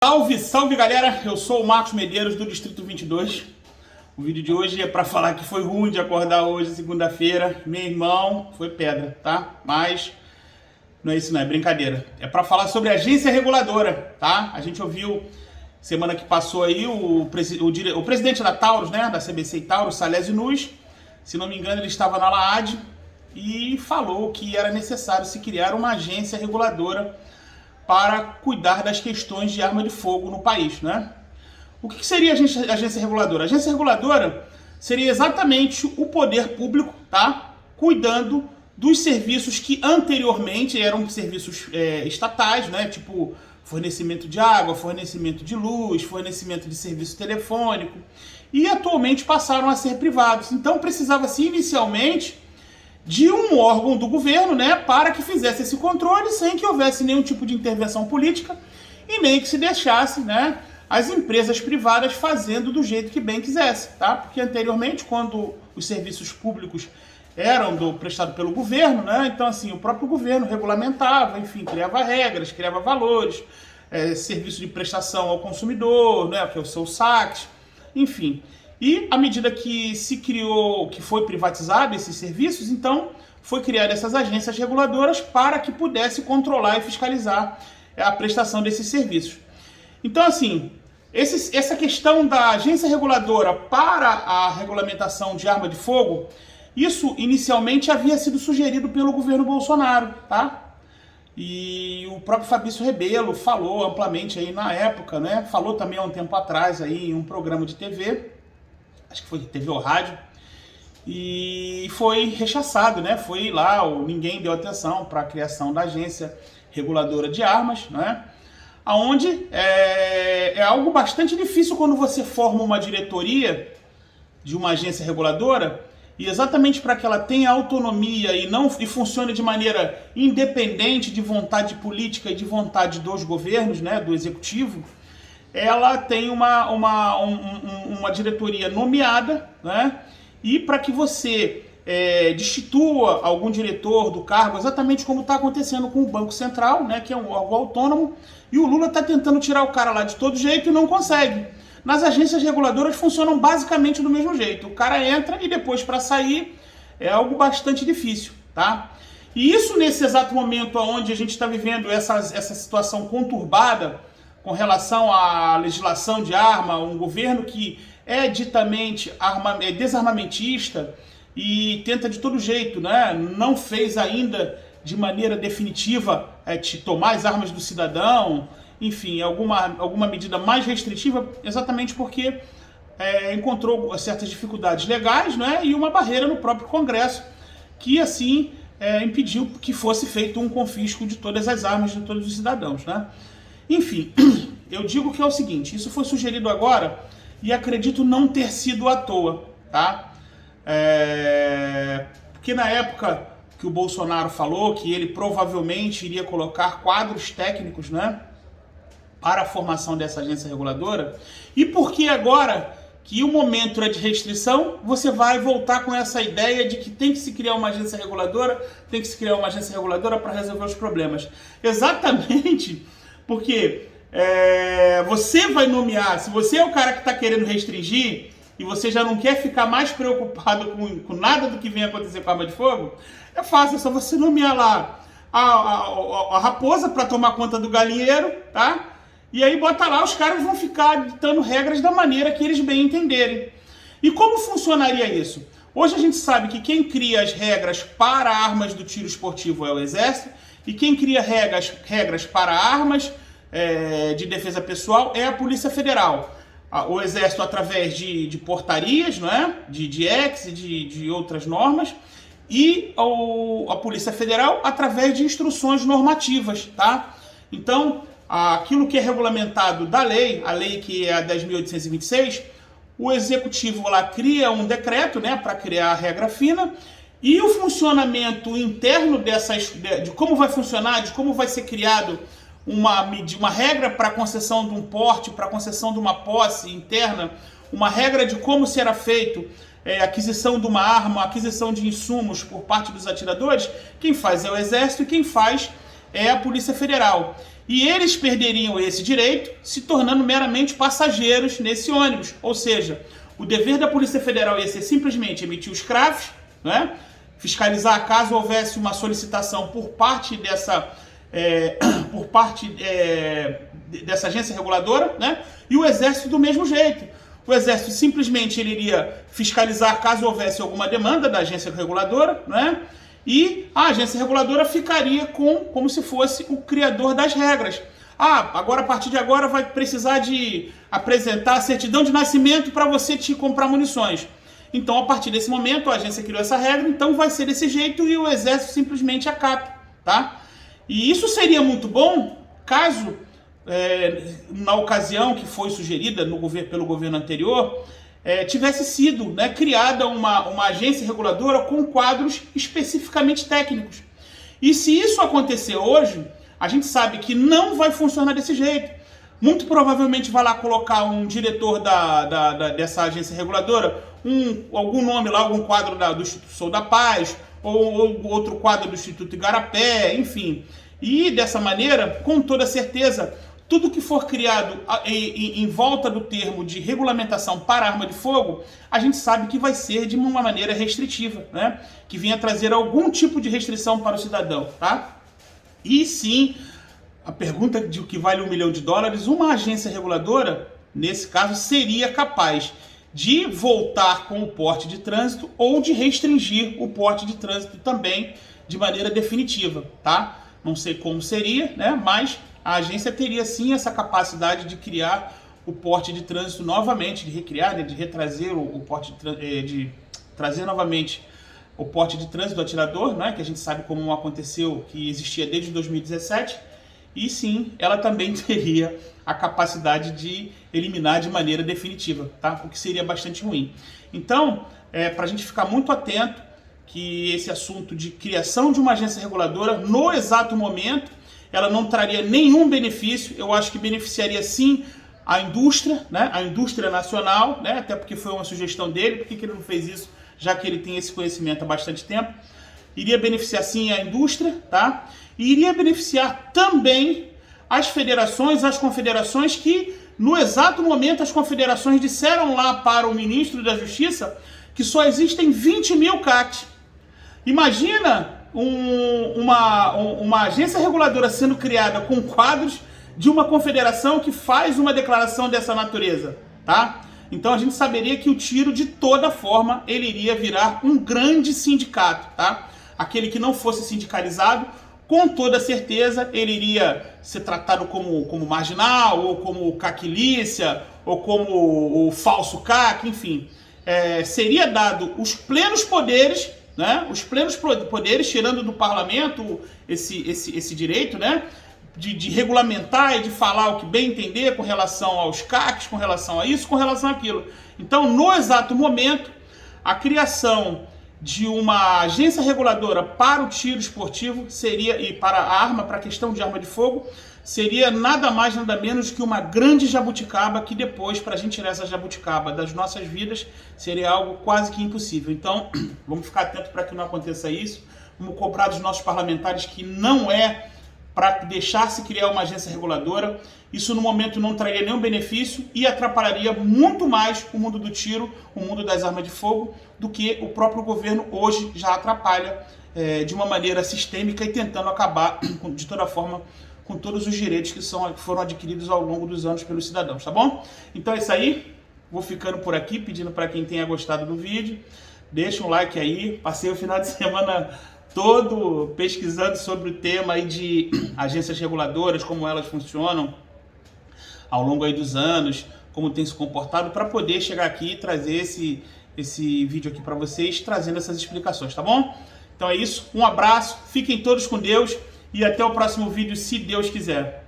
Salve, salve galera, eu sou o Marcos Medeiros do Distrito 22. O vídeo de hoje é para falar que foi ruim de acordar hoje, segunda-feira. Meu irmão, foi pedra, tá? Mas não é isso não, é brincadeira. É para falar sobre a agência reguladora, tá? A gente ouviu semana que passou aí o presidente da Taurus, né? Da CBC e Taurus, Salésio Nunes. Se não me engano, ele estava na LAAD e falou que era necessário se criar uma agência reguladora para cuidar das questões de arma de fogo no país, né? O que seria a agência reguladora? A agência reguladora seria exatamente o poder público, tá? Cuidando dos serviços que anteriormente eram serviços estatais, né? Tipo fornecimento de água, fornecimento de luz, fornecimento de serviço telefônico, e atualmente passaram a ser privados. Então precisava-se inicialmente de um órgão do governo, né, para que fizesse esse controle sem que houvesse nenhum tipo de intervenção política e nem que se deixasse, né, as empresas privadas fazendo do jeito que bem quisesse, tá? Porque anteriormente, quando os serviços públicos eram prestados pelo governo, né, então assim, o próprio governo regulamentava, enfim, criava regras, criava valores, serviço de prestação ao consumidor, né, que é o seu SACS, enfim. E à medida que se criou, que foi privatizado esses serviços, então foi criada essas agências reguladoras para que pudesse controlar e fiscalizar a prestação desses serviços. Então, assim, essa questão da agência reguladora para a regulamentação de arma de fogo, isso inicialmente havia sido sugerido pelo governo Bolsonaro, tá? E o próprio Fabrício Rebelo falou amplamente aí na época, né? Falou também há um tempo atrás aí em um programa de TV, acho que foi TV ou rádio, e foi rechaçado, né? Foi lá, ninguém deu atenção para a criação da agência reguladora de armas, né? Onde é algo bastante difícil quando você forma uma diretoria de uma agência reguladora, e exatamente para que ela tenha autonomia e funcione de maneira independente de vontade política e de vontade dos governos, né? Do executivo, ela tem uma diretoria nomeada, né? E para que você destitua algum diretor do cargo, exatamente como está acontecendo com o Banco Central, né? Que é um órgão autônomo, e o Lula está tentando tirar o cara lá de todo jeito e não consegue. Nas agências reguladoras funcionam basicamente do mesmo jeito. O cara entra e depois para sair é algo bastante difícil, tá? E isso nesse exato momento onde a gente está vivendo essa situação conturbada com relação à legislação de arma, um governo que é ditamente desarmamentista e tenta de todo jeito, né? Não fez ainda de maneira definitiva tomar as armas do cidadão, enfim, alguma medida mais restritiva, exatamente porque encontrou certas dificuldades legais, né? E uma barreira no próprio Congresso, que assim impediu que fosse feito um confisco de todas as armas de todos os cidadãos, né? Enfim, eu digo que é o seguinte, isso foi sugerido agora e acredito não ter sido à toa, tá? Porque na época que o Bolsonaro falou que ele provavelmente iria colocar quadros técnicos, né, para a formação dessa agência reguladora, e porque agora que o momento é de restrição, você vai voltar com essa ideia de que tem que se criar uma agência reguladora, para resolver os problemas. Exatamente porque você vai nomear, se você é o cara que está querendo restringir e você já não quer ficar mais preocupado com nada do que vem acontecer com a arma de fogo, é fácil, é só você nomear lá a raposa para tomar conta do galinheiro, tá? E aí bota lá, os caras vão ficar ditando regras da maneira que eles bem entenderem. E como funcionaria isso? Hoje a gente sabe que quem cria as regras para armas do tiro esportivo é o Exército, e quem cria regras para armas de defesa pessoal é a Polícia Federal. O Exército através de portarias, não é? de EX e de outras normas, e a Polícia Federal através de instruções normativas, tá? Então, aquilo que é regulamentado da lei, a lei que é a 10.826, o Executivo lá cria um decreto, né, para criar a regra fina, e o funcionamento interno de como vai funcionar, de como vai ser criado uma regra para concessão de um porte, para concessão de uma posse interna, uma regra de como será feito aquisição de uma arma, aquisição de insumos por parte dos atiradores, quem faz é o Exército e quem faz é a Polícia Federal. E eles perderiam esse direito, se tornando meramente passageiros nesse ônibus. Ou seja, o dever da Polícia Federal ia ser simplesmente emitir os CRAFs, né? Fiscalizar caso houvesse uma solicitação por parte dessa agência reguladora, né? E o Exército do mesmo jeito. O Exército simplesmente ele iria fiscalizar caso houvesse alguma demanda da agência reguladora, né? E a agência reguladora ficaria como se fosse o criador das regras. Agora a partir de agora vai precisar de apresentar a certidão de nascimento para você te comprar munições. Então, a partir desse momento, a agência criou essa regra, então vai ser desse jeito e o Exército simplesmente acata, tá? E isso seria muito bom caso, na ocasião que foi sugerida pelo governo anterior, tivesse sido, né, criada uma agência reguladora com quadros especificamente técnicos. E se isso acontecer hoje, a gente sabe que não vai funcionar desse jeito. Muito provavelmente vai lá colocar um diretor dessa agência reguladora, algum nome lá, algum quadro do Instituto Sou da Paz, ou outro quadro do Instituto Igarapé, enfim. E dessa maneira, com toda certeza, tudo que for criado em volta do termo de regulamentação para arma de fogo, a gente sabe que vai ser de uma maneira restritiva, né? Que venha trazer algum tipo de restrição para o cidadão, tá? E sim, a pergunta de o que vale $1 milhão, uma agência reguladora, nesse caso, seria capaz de voltar com o porte de trânsito ou de restringir o porte de trânsito também de maneira definitiva, tá? Não sei como seria, né? Mas a agência teria sim essa capacidade de criar o porte de trânsito novamente, de recriar, né? De retrazer o porte de trazer novamente o porte de trânsito do atirador, né? Que a gente sabe como aconteceu, que existia desde 2017. E sim, ela também teria a capacidade de eliminar de maneira definitiva, tá? O que seria bastante ruim. Então, para a gente ficar muito atento que esse assunto de criação de uma agência reguladora, no exato momento, ela não traria nenhum benefício. Eu acho que beneficiaria sim a indústria, né? A indústria nacional, né? Até porque foi uma sugestão dele. Por que ele não fez isso, já que ele tem esse conhecimento há bastante tempo? Iria beneficiar sim a indústria, tá? E iria beneficiar também as federações, as confederações que, no exato momento, as confederações disseram lá para o ministro da Justiça que só existem 20 mil CACs. Imagina uma agência reguladora sendo criada com quadros de uma confederação que faz uma declaração dessa natureza, tá? Então a gente saberia que o tiro, de toda forma, ele iria virar um grande sindicato, tá? Aquele que não fosse sindicalizado, com toda certeza, ele iria ser tratado como marginal, ou como caquilícia, ou como o falso CAC, enfim. Seria dado os plenos poderes, né? Os plenos poderes, tirando do parlamento esse direito, né? De regulamentar e de falar o que bem entender com relação aos CACs, com relação a isso, com relação àquilo. Então, no exato momento, a criação de uma agência reguladora para o tiro esportivo seria, e para a arma, para a questão de arma de fogo, seria nada mais, nada menos que uma grande jabuticaba, que depois, para a gente tirar essa jabuticaba das nossas vidas, seria algo quase que impossível. Então, vamos ficar atento para que não aconteça isso. Vamos cobrar dos nossos parlamentares que não é para deixar-se criar uma agência reguladora. Isso no momento não traria nenhum benefício e atrapalharia muito mais o mundo do tiro, o mundo das armas de fogo, do que o próprio governo hoje já atrapalha de uma maneira sistêmica e tentando acabar de toda forma com todos os direitos que foram adquiridos ao longo dos anos pelos cidadãos, tá bom? Então é isso aí, vou ficando por aqui, pedindo para quem tenha gostado do vídeo, deixa um like aí. Passei o final de semana todo pesquisando sobre o tema aí de agências reguladoras, como elas funcionam ao longo aí dos anos, como tem se comportado, para poder chegar aqui e trazer esse vídeo aqui para vocês, trazendo essas explicações, tá bom? Então é isso, um abraço, fiquem todos com Deus e até o próximo vídeo, se Deus quiser.